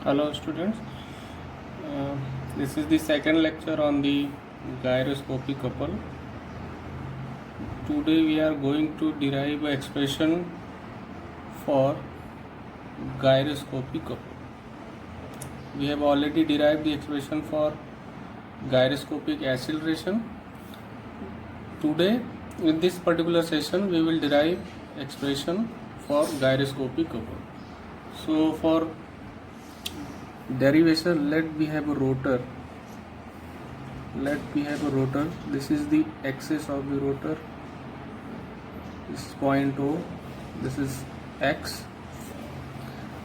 Hello students, this is the second lecture on the gyroscopic couple. Today we are going to derive an expression for gyroscopic couple. We have already derived the expression for gyroscopic acceleration. Today in this particular session we will derive expression for gyroscopic couple. So for derivation, let we have a rotor. This is the axis of the rotor. This is point O, this is X,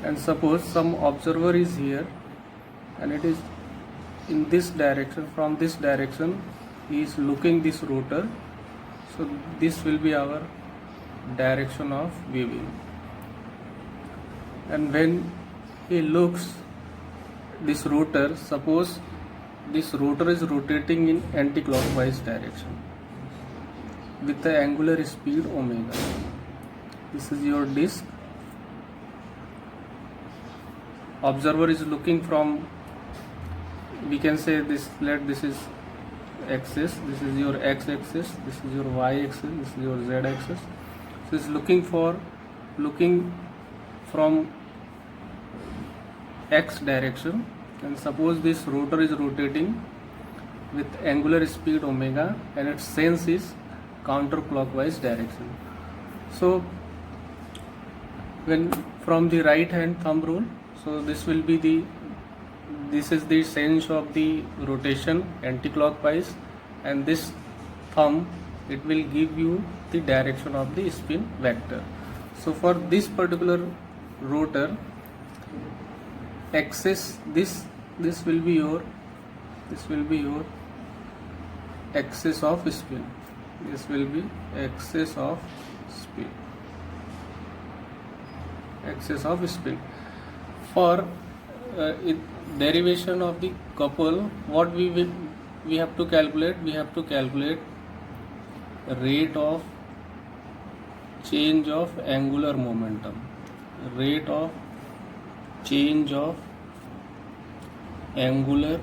and suppose some observer is here and it is in this direction. From this direction he is looking this rotor, so this will be our direction of viewing. And when he looks this rotor, suppose this rotor is rotating in anti-clockwise direction with the angular speed omega. This is your disc. Observer is looking from, we can say this, let this is axis, this is your x axis, this is your y axis, this is your z axis. So is looking from x direction, and suppose this rotor is rotating with angular speed omega and its sense is counterclockwise direction. So when from the right hand thumb rule, so this will be this is the sense of the rotation anti-clockwise, and this thumb, it will give you the direction of the spin vector. So for this particular rotor axis, this will be your axis of spin. This will be axis of spin. For derivation of the couple, what we have to calculate? We have to calculate rate of change of angular momentum. Rate of change of angular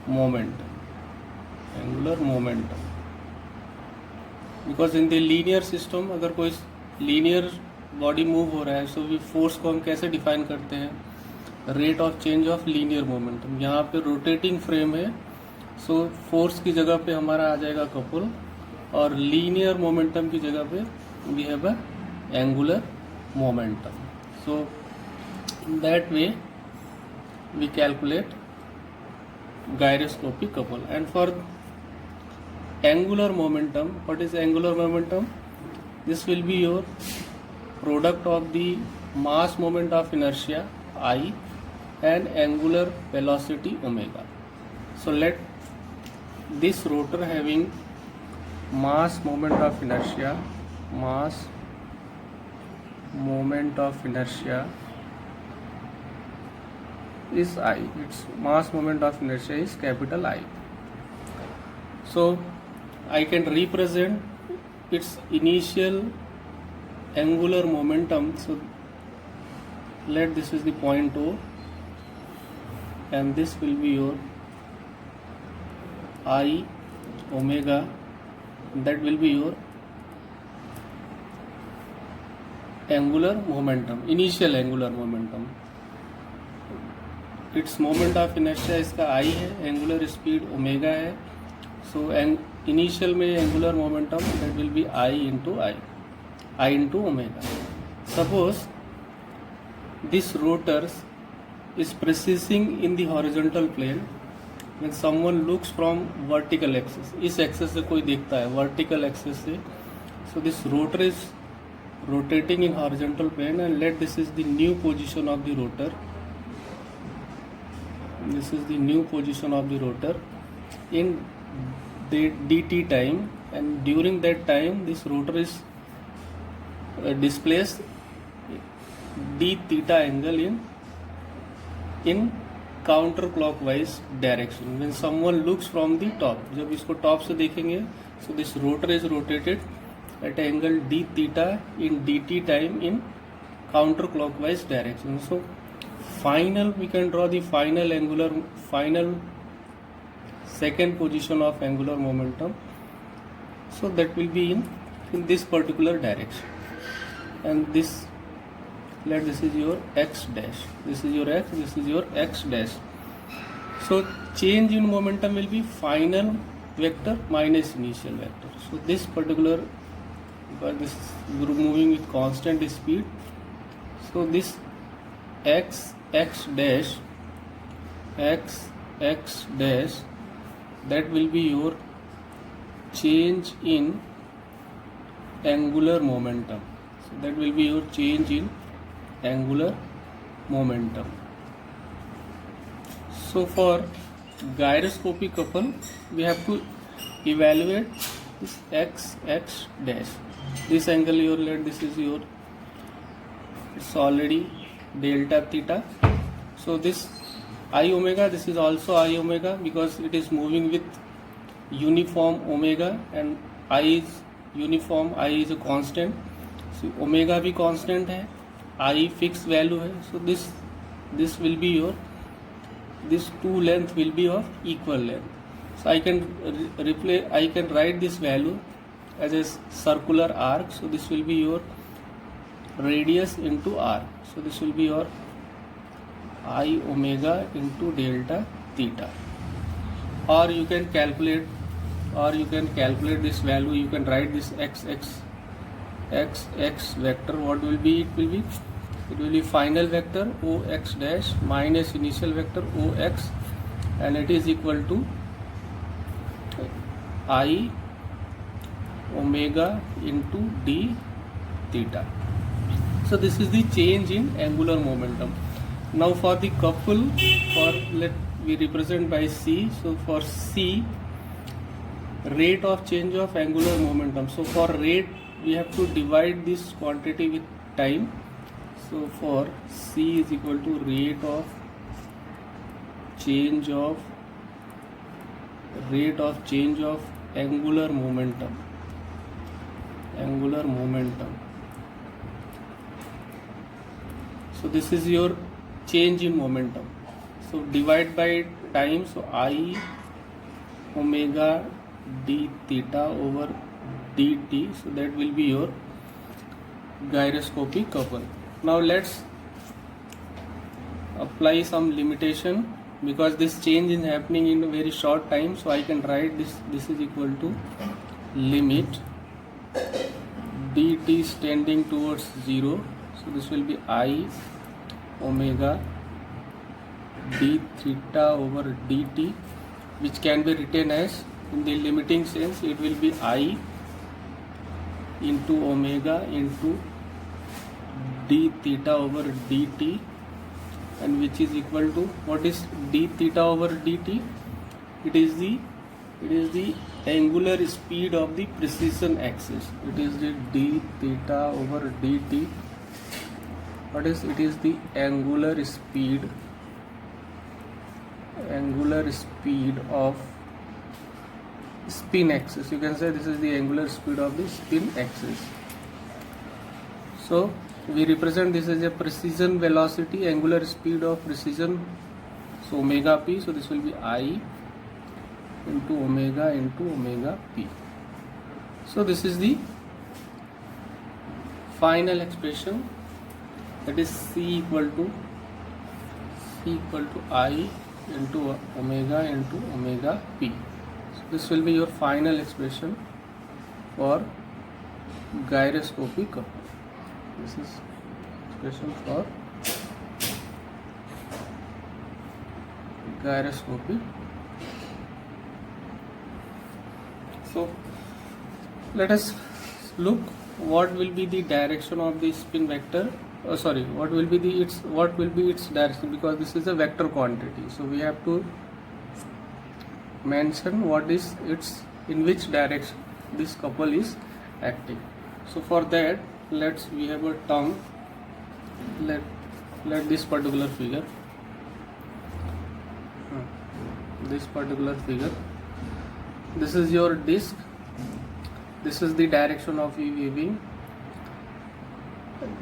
momentum. Because in the linear system, अगर कोई linear body move हो रहा है, so we force को हम कैसे define करते हैं? Rate of change of linear momentum. यहाँ पे rotating frame है, so force की जगह पे हमारा आ जाएगा couple, और linear momentum की जगह पे we have a angular momentum. So in that way we calculate gyroscopic couple. And for angular momentum, what is angular momentum? This will be your product of the mass moment of inertia I and angular velocity omega. So let this rotor having mass moment of inertia is I. Its mass moment of inertia is capital I. So I can represent its initial angular momentum. So let this is the point O, and this will be your I omega, that will be your angular momentum, initial angular momentum. Its moment of inertia इसका I है, angular speed omega है, so initial में angular momentum that will be I into omega. Suppose this rotor is precessing in the horizontal plane. When someone looks from vertical axis, इस axis से कोई देखता है vertical axis से, so this rotor is rotating in horizontal plane, and let this is the new position of the rotor. This is the new position of the rotor in the dt time, and during that time this rotor is displaced d theta angle in counterclockwise direction. When someone looks from the top, जब इसको top से देखेंगे, so this rotor is rotated at angle d theta in dt time in counterclockwise direction. So final, we can draw the final second position of angular momentum. So that will be in this particular direction, and this, this is your x dash, this is your x, this is your x dash. So change in momentum will be final vector minus initial vector. So this particular, because this is moving with constant speed, so this x dash, that will be your change in angular momentum. So that will be your change in angular momentum. So for gyroscopic couple, we have to evaluate this x dash. This angle your this is your, it's already delta theta. So this I omega, this is also I omega, because it is moving with uniform omega, and I is uniform, I is a constant. So omega भी constant है, I fixed value है. So this will be your, this two length will be of equal length. So I can I can write this value as a circular arc. So this will be your radius into arc. So this will be your I omega into delta theta. Or you can calculate this value. You can write this x vector. What will be? It will be final vector ox dash minus initial vector ox, and it is equal to I omega into d theta. So this is the change in angular momentum. Now for the couple, we represent by c. So for c, rate of change of angular momentum. So for rate, we have to divide this quantity with time. So for c is equal to rate of change of angular momentum. So this is your change in momentum. So divide by time. So I omega d theta over dt. So that will be your gyroscopic couple. Now let's apply some limitation, because this change is happening in a very short time. So I can write this is equal to limit dt is tending towards 0. So this will be I omega d theta over dt, which can be written as, in the limiting sense, it will be I into omega into d theta over dt, and which is equal to, what is d theta over dt? It is the angular speed of the precision axis. It is the d theta over dt. What is it? Is the angular speed of spin axis. You can say this is the angular speed of the spin axis. So we represent this as a precision velocity, angular speed of precision. So omega p. So this will be I into omega p. So this is the final expression, that is c equal to I into omega p. So this will be your final expression for gyroscopic couple. This is expression for gyroscopic. So let us look what will be the direction of the spin vector. What will be its direction, because this is a vector quantity. So we have to mention what is in which direction this couple is acting. So for that, we have a term. Let this particular figure. This is your disc. This is the direction of weaving.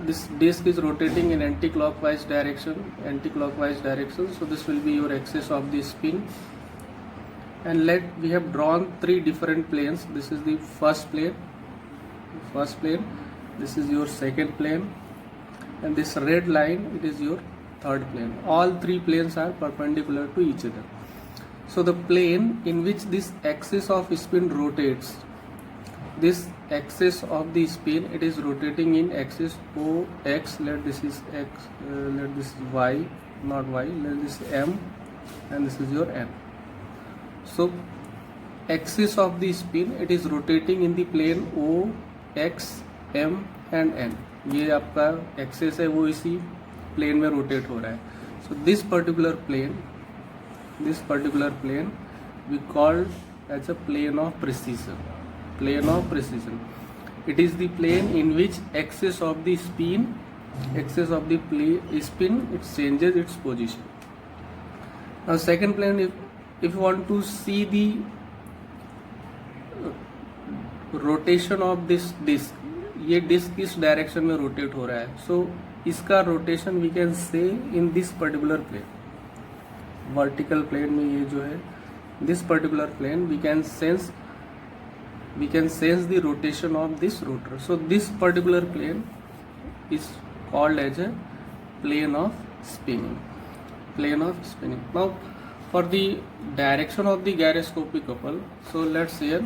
this disk is rotating in anti-clockwise direction, so this will be your axis of the spin. And we have drawn three different planes. This is the first plane, this is your second plane, and this red line, it is your third plane. All three planes are perpendicular to each other. So the plane in which this axis of spin rotates, this axis of the spin, it is rotating in axis OX. Let this is X, let this is Y, not Y, let this is M, and this is your N. So axis of the spin, it is rotating in the plane OX, M and N. ये आपका access है, वो इसी plane में rotate हो रहा है. So this particular plane we called as a plane of precision. It is the plane in which axis of the spin, it changes its position. Now second plane, if you want to see the rotation of this disk, ये disk किस direction में rotate हो रहा है, so इसका rotation we can say in this particular plane, vertical plane में ये जो है this particular plane we can sense the rotation of this rotor. So this particular plane is called as a plane of spinning. Now for the direction of the gyroscopic couple, so let's say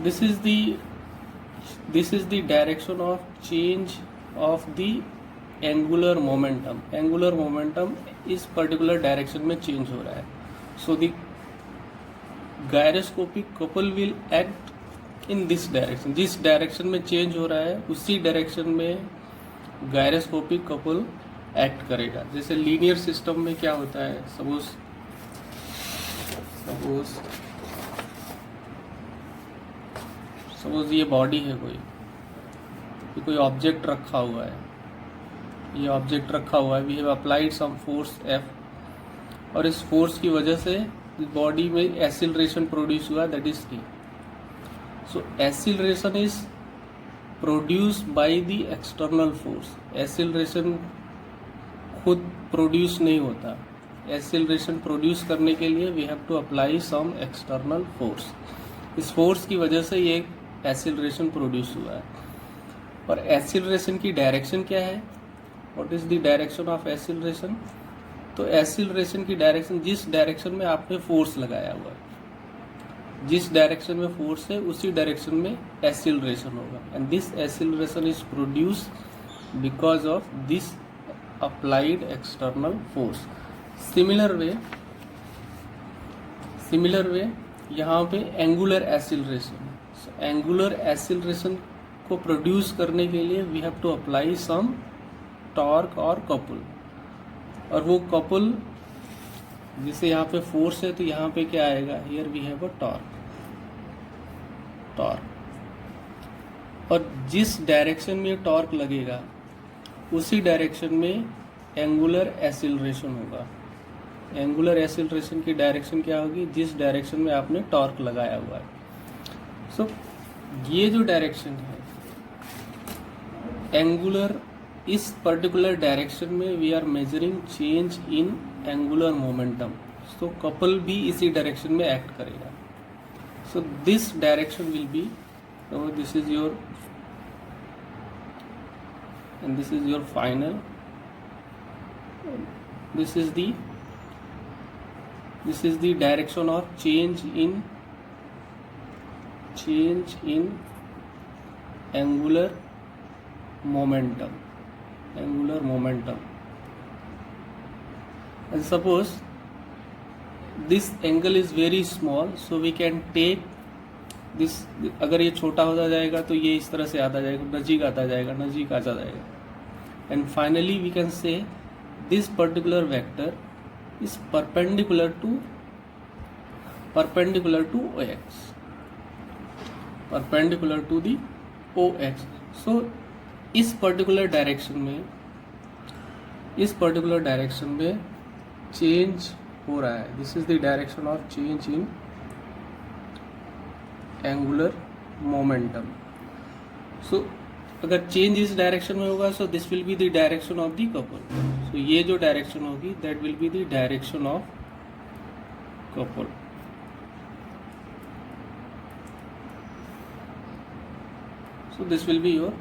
this is the direction of change of the angular momentum. Angular momentum इस particular direction में change हो रहा है. So the gyroscopic couple will act in this direction. जिस direction में change हो रहा है उसी डायरेक्शन में gyroscopic couple एक्ट करेगा. जैसे लीनियर सिस्टम में क्या होता है, सपोज ये बॉडी है, कोई ऑब्जेक्ट रखा हुआ है, we have applied some force F, और इस फोर्स की वजह से बॉडी में एक्सीलरेशन प्रोड्यूस हुआ, that is T. So acceleration is produce by the external force. Acceleration खुद प्रोड्यूस नहीं होता. एक्सीलरेशन प्रोड्यूस करने के लिए we have to apply some external force. इस फोर्स की वजह से ये एक्सीलरेशन प्रोड्यूस हुआ है. और एक्सीलरेशन की डायरेक्शन क्या है, what is the direction of acceleration? तो एक्सीलरेशन की डायरेक्शन, जिस डायरेक्शन में आपने फोर्स लगाया हुआ है, जिस डायरेक्शन में फोर्स है उसी डायरेक्शन में एक्सीलरेशन होगा. And this acceleration is produce because of this applied external force. Similar way यहाँ पे एंगुलर एक्सीलरेशन को प्रोड्यूस करने के लिए we have to apply some torque और कपल. और वो कपल, जिसे यहाँ पे फोर्स है तो यहाँ पे क्या आएगा, here we have a torque. और जिस डायरेक्शन में टॉर्क लगेगा उसी डायरेक्शन में एंगुलर एक्सीलरेशन होगा. एंगुलर एक्सीलरेशन की डायरेक्शन क्या होगी, जिस डायरेक्शन में आपने टॉर्क लगाया हुआ है. सो ये जो डायरेक्शन है एंगुलर, इस पर्टिकुलर डायरेक्शन में we are measuring change in angular momentum. So couple भी इसी डायरेक्शन में एक्ट करेगा. So this direction will be, this is your and this is your final, this is the direction of change in angular momentum. And suppose this angle is very small, so we can take this, अगर ये छोटा होता जाएगा तो ये इस तरह से आता जाएगा, नज़दीक आता जाएगा. And finally we can say this particular vector is perpendicular to the OX. So इस पर्टिकुलर डायरेक्शन में चेंज हो रहा है. This is the direction of change in angular momentum. So अगर चेंज इस डायरेक्शन में होगा so this will be the direction of the couple. So ये जो डायरेक्शन होगी that will be the direction of couple. So this will be your,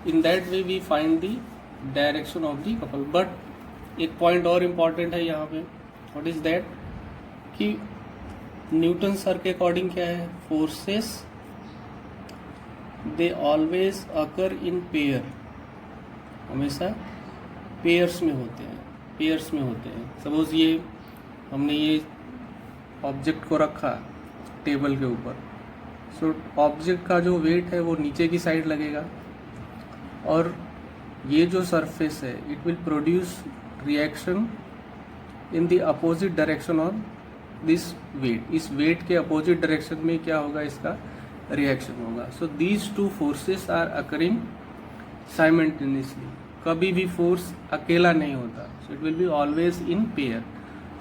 in that way we find the direction of the couple. But एक point और important है यहाँ पे. What is that? कि Newton sir के according क्या है, forces they always occur in pair, हमेशा पेयर्स में होते हैं, पेयर्स में होते हैं. सपोज ये हमने ये ऑब्जेक्ट को रखा टेबल के ऊपर, सो ऑब्जेक्ट का जो वेट है वो नीचे की साइड लगेगा और ये जो सरफेस है it will produce reaction in the opposite direction of this weight. इस वेट के अपोजिट डायरेक्शन में क्या होगा, इसका रिएक्शन होगा. So these two forces are occurring simultaneously. कभी भी फोर्स अकेला नहीं होता. So it will be always in pair.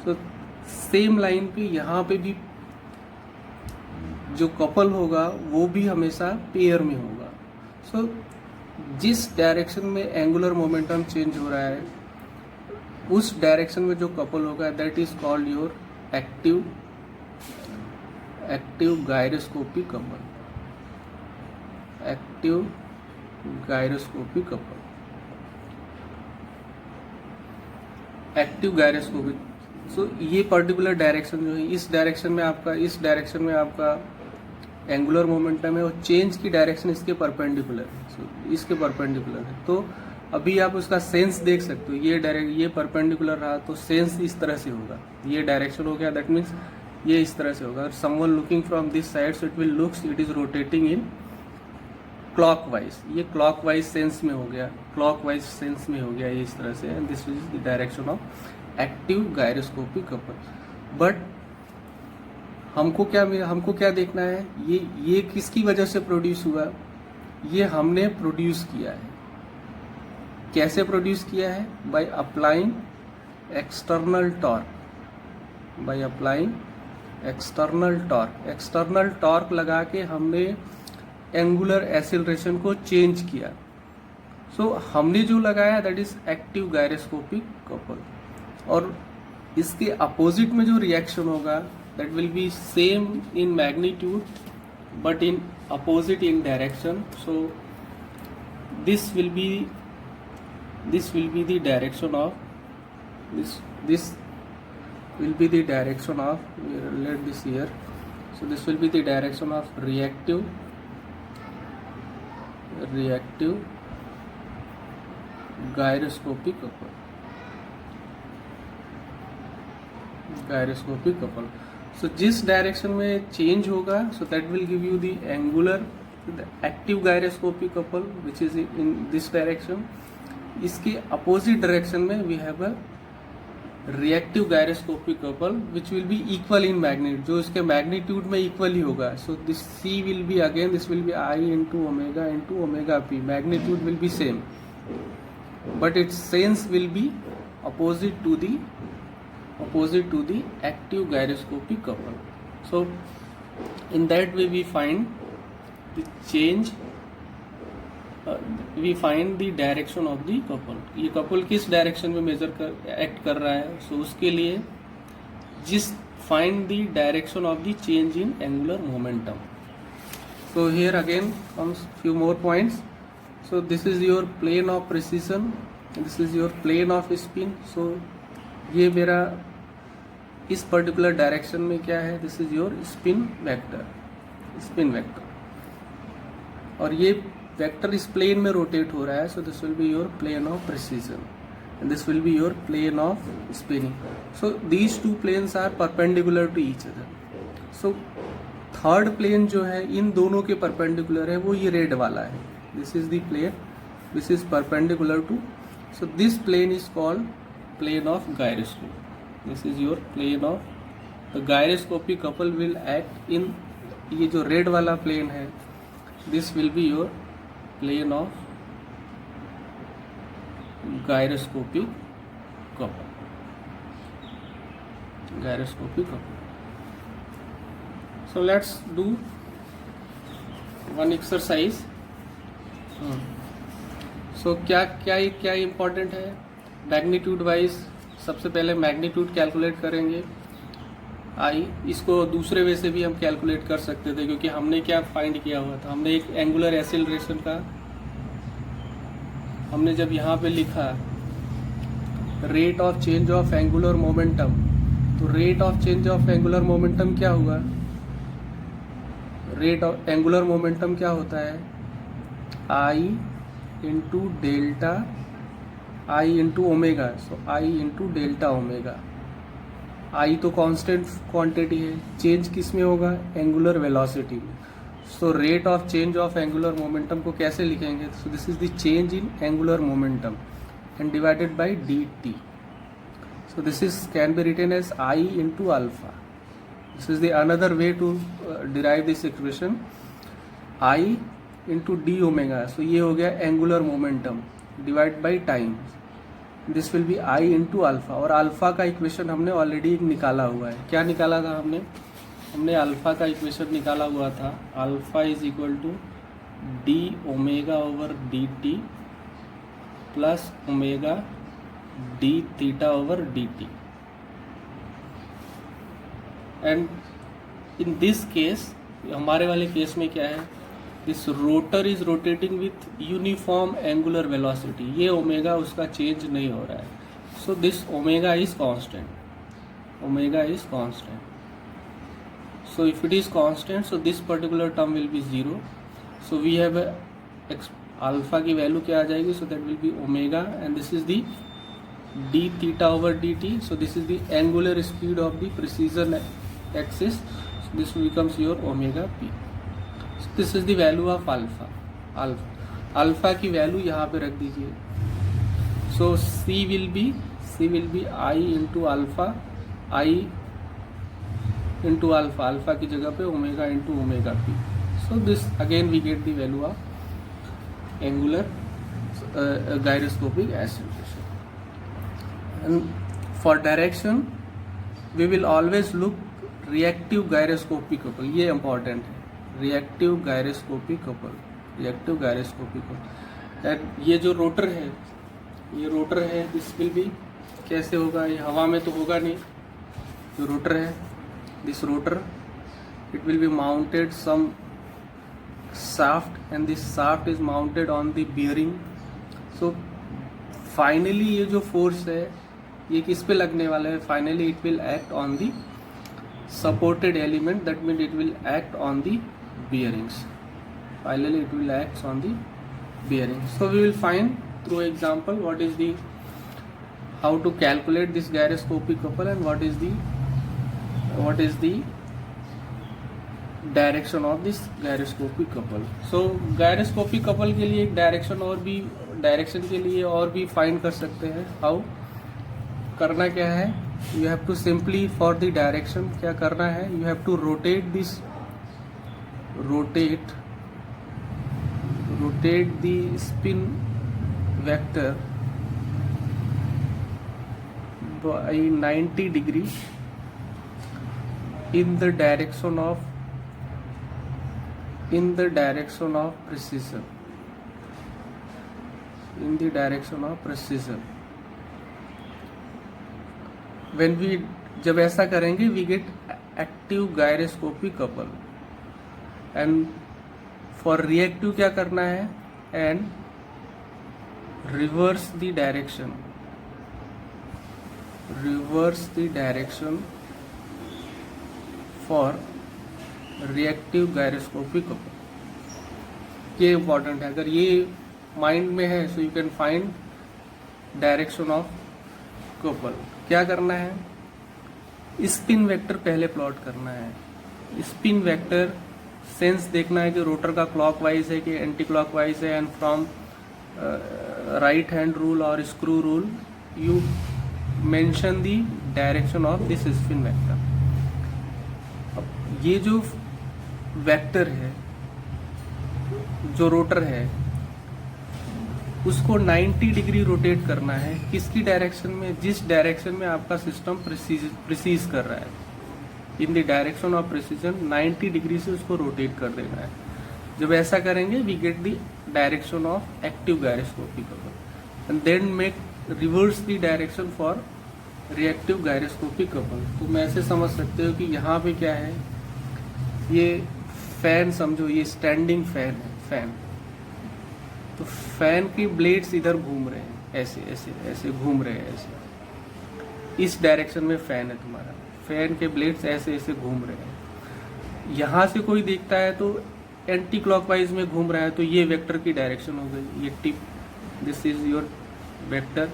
So same line पे यहाँ पे भी जो कपल होगा वो भी हमेशा पेयर में होगा. सो जिस डायरेक्शन में एंगुलर मोमेंटम चेंज हो रहा है उस डायरेक्शन में जो कपल होगा that is called your active gyroscopic couple. Active gyroscopic couple. Active gyroscopic. So ये पर्टिकुलर डायरेक्शन जो है इस डायरेक्शन में आपका एंगुलर मोमेंटम है और चेंज की डायरेक्शन इसके परपेंडिकुलर है. सो इसके परपेंडिकुलर है. तो अभी आप उसका सेंस देख सकते हो. ये परपेंडिकुलर रहा तो सेंस इस तरह से होगा. ये डायरेक्शन हो गया दैट मीन्स ये इस तरह से होगा. Someone looking from this side so it will looks it is rotating in clockwise. ये क्लॉकवाइज सेंस में हो गया, क्लॉकवाइज सेंस में हो गया ये इस तरह से. And this is the direction of active gyroscopic couple. But हमको क्या देखना है, ये किसकी वजह से प्रोड्यूस हुआ, ये हमने प्रोड्यूस किया है. कैसे प्रोड्यूस किया है, by applying external torque. By applying external torque. External torque लगा के हमने एंगुलर एक्सीलरेशन को चेंज किया. सो हमने जो लगाया that is active gyroscopic couple. और इसके अपोजिट में जो रिएक्शन होगा that will be same in magnitude but in opposite in direction. So this will B the direction of this will be the direction of, let this here. So this will be the direction of reactive gyroscopic couple. So जिस direction में change होगा so that will give you the active gyroscopic couple which is in this direction. इसके opposite direction में we have a reactive gyroscopic couple which will be equal in magnitude. जो इसके magnitude में equal ही होगा. So this C will be again this will be I into omega P. Magnitude will be same but its sense will be opposite to the active gyroscopic couple. So in that way we find the change, we find the direction of the couple. ये couple किस direction में act कर रहा है. So उसके लिए find the direction of the change in angular momentum. So here again comes few more points. So this is your plane of precession, this is your plane of spin. So ये मेरा इस particular direction में क्या है, this is your spin vector. और ये vector इस plane में रोटेट हो रहा है. So this will be your plane of precession and this will be your plane of spinning. So these two planes are perpendicular to each other. So third plane जो है इन दोनों के perpendicular है वो ये रेड वाला है. This is the plane this is perpendicular to. So this plane is called plane of gyroscope. This is your plane of the gyroscopic couple will act in. ये जो रेड वाला प्लेन है this will be your plane of gyroscopic couple. So let's do one exercise. So क्या important है magnitude wise? सबसे पहले magnitude calculate करेंगे आई। इसको दूसरे वे से भी हम कैलकुलेट कर सकते थे, क्योंकि हमने क्या फाइंड किया हुआ था, हमने एक एंगुलर एक्सीलरेशन का, हमने जब यहाँ पे लिखा rate of change of angular momentum, तो rate of change of angular momentum क्या हुआ? रेट ऑफ एंगुलर मोमेंटम क्या होता है? I into delta I into omega. So I into delta omega. I तो कांस्टेंट क्वांटिटी है, चेंज किस में होगा? एंगुलर वेलोसिटी में। So rate of change of angular momentum को कैसे लिखेंगे? सो this is the change in angular momentum and divided by D T. So this is can be written as I into alpha. This is the another way to derive this equation, I into d omega. So ये हो गया angular momentum divide by time. This will be I into alpha. और alpha का equation हमने already निकाला हुआ है। क्या निकाला था हमने अल्फा का इक्वेशन निकाला हुआ था। Alpha is equal to d omega over d t plus omega d theta over d t. And in this case, हमारे वाले केस में क्या है, this rotor is rotating with uniform angular velocity. ये ओमेगा उसका चेंज नहीं हो रहा है। So this omega is constant. Omega is constant. So if it is constant, so this particular term will be zero. So we have alpha की value क्या आ जाएगी? So that will B omega and this is the d theta over dt. So this is the angular speed of the precision axis. So this becomes your omega p. So this is the value of alpha. Alpha की value यहाँ पे रख दीजिए. So c will be I into alpha. I into alpha. Alpha की जगह पे omega into omega p. So this again we get the value of angular gyroscopic acceleration. And for direction we will always look reactive gyroscopic couple. ये important है, reactive gyroscopic couple. reactive gyroscopic couple. and ये जो rotor है, ये rotor है, this will be कैसे होगा? ये हवा में तो होगा नहीं। जो रोटर है, this rotor it will be mounted some shaft and this shaft is mounted on the bearing. So finally ये जो force है ये किस पे लगने वाला है? Finally it will act on the supported element, that mean it will act on the bearings. Finally it will act on the bearings. So we will find through example what is the, how to calculate this gyroscopic couple and what is the direction of this gyroscopic couple. So gyroscopic couple के लिए एक direction के लिए और भी find कर सकते हैं. हाउ करना क्या है? You have to simply for the direction क्या करना है? You have to rotate the spin vector by 90 degree in the direction of precision. When we जब ऐसा करेंगे we get active gyroscopic couple. and for reactive क्या करना है? and reverse the direction for reactive gyroscopic couple. ये important है. अगर ये माइंड में है so you can find direction of couple. क्या करना है? स्पिन वेक्टर पहले प्लॉट करना है. स्पिन वेक्टर सेंस देखना है कि रोटर का क्लॉकवाइज है कि एंटी क्लॉकवाइज है. And from right hand rule और screw rule you mention the direction of this spin vector. अब ये जो वेक्टर है, जो रोटर है, उसको 90 डिग्री रोटेट करना है. किसकी डायरेक्शन में? जिस डायरेक्शन में आपका सिस्टम प्रिसीज कर रहा है. In the direction of precession 90 degree से उसको रोटेट कर देना है. जब ऐसा करेंगे we get the direction of active gyroscopic couple and then make reverse the direction for reactive gyroscopic couple. तो मैं ऐसे समझ सकते हो कि यहाँ पे क्या है, ये फैन समझो, ये स्टैंडिंग फैन है, फैन। तो फैन की ब्लेड्स इधर घूम रहे हैं, ऐसे ऐसे ऐसे घूम रहे हैं, ऐसे इस डायरेक्शन में फैन है तुम्हारा, फैन के ब्लेड्स ऐसे ऐसे घूम रहे हैं। यहाँ से कोई देखता है तो एंटी क्लॉकवाइज में घूम रहा है, तो ये वेक्टर की डायरेक्शन हो गई, ये tip, this is your vector.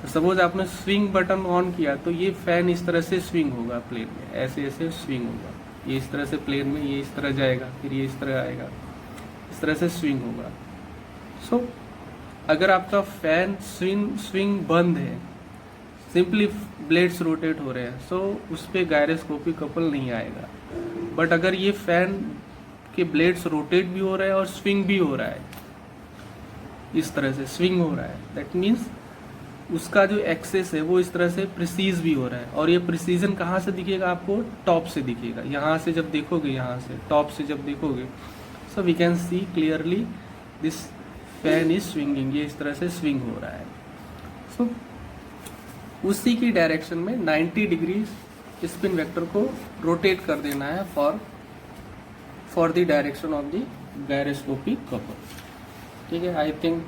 Suppose आपने स्विंग बटन ऑन किया तो ये फैन इस तरह से स्विंग होगा प्लेन में, ऐसे ऐसे स्विंग होगा, ये इस तरह से प्लेन में, ये इस तरह जाएगा, फिर ये इस तरह आएगा, इस तरह से स्विंग होगा। सो अगर आपका फैन स्विंग बंद है, सिंपली ब्लेड्स रोटेट हो रहे हैं, सो उस पर गायरोस्कोपिक कपल नहीं आएगा। बट अगर ये फैन के ब्लेड्स रोटेट भी हो रहे हैं और स्विंग भी हो रहा है, इस तरह से स्विंग हो रहा है, दैट मीन्स उसका जो एक्सेस है वो इस तरह से प्रिसीज भी हो रहा है। और ये प्रिसीजन कहाँ से दिखेगा आपको, टॉप से दिखेगा। यहाँ से जब देखोगे, यहाँ से टॉप से जब देखोगे, so we can see clearly this fan is swinging, ये इस तरह से स्विंग हो रहा है। सो उसी की डायरेक्शन में 90 डिग्री स्पिन वेक्टर को रोटेट कर देना है for the direction of the gyroscopic couple. ठीक है, आई थिंक